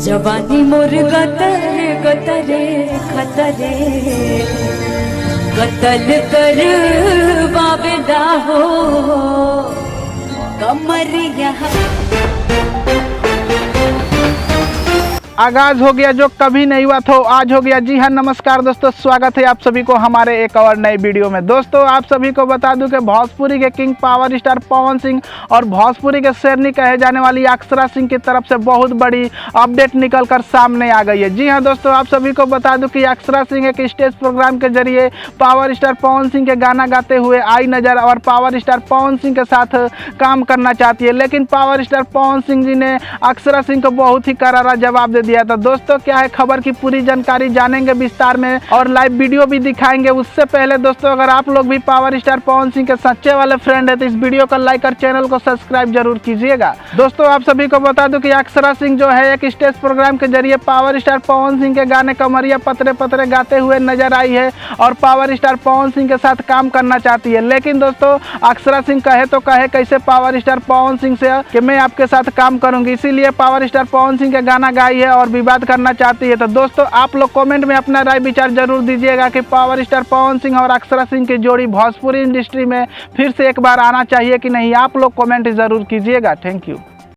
जवानी मोर गतरे गतरे खतरे कतल कर बाबेदा हो कमरिया। आगाज हो गया जो कभी नहीं हुआ था आज हो गया। जी हाँ, नमस्कार दोस्तों, स्वागत है आप सभी को हमारे एक और नई वीडियो में। दोस्तों आप सभी को बता दूं कि भोजपुरी के king power star Pawan Singh और भोजपुरी के शेरनी कहे जाने वाली अक्षरा सिंह की तरफ से बहुत बड़ी अपडेट निकल कर सामने आ गई है। जी हाँ दोस्तों, आप सभी को बता दूं कि अक्षरा सिंह एक स्टेज प्रोग्राम के जरिए पावर स्टार पवन सिंह के गाना गाते हुए आई नजर और पावर स्टार पवन सिंह के साथ काम करना चाहती है, लेकिन पावर स्टार पवन सिंह जी ने अक्षरा सिंह को बहुत ही करारा जवाब दिया था। दोस्तों क्या है खबर की पूरी जानकारी जानेंगे विस्तार में और लाइव वीडियो भी दिखाएंगे। उससे पहले दोस्तों अगर आप लोग भी पावर स्टार पवन सिंह के सच्चे वाले फ्रेंड है तो इस वीडियो को लाइक और चैनल को सब्सक्राइब जरूर कीजिएगा। दोस्तों आप सभी को बता दूं कि अक्षरा सिंह जो है एक स्टेज प्रोग्राम के जरिए पावर स्टार पवन सिंह के गाने कमरिया पतरे पतरे गाते हुए नजर आई है और पावर स्टार पवन सिंह के साथ काम करना चाहती है। लेकिन दोस्तों अक्षरा सिंह कहे तो कहे कैसे पावर स्टार पवन सिंह से कि मैं आपके साथ काम करूंगी, इसीलिए पावर स्टार पवन सिंह के गाना गाई है और विवाद करना चाहती है। तो दोस्तों आप लोग कमेंट में अपना राय विचार जरूर दीजिएगा कि पावर स्टार पवन सिंह और अक्षरा सिंह की जोड़ी भोजपुरी इंडस्ट्री में फिर से एक बार आना चाहिए कि नहीं। आप लोग कमेंट जरूर कीजिएगा। Thank you.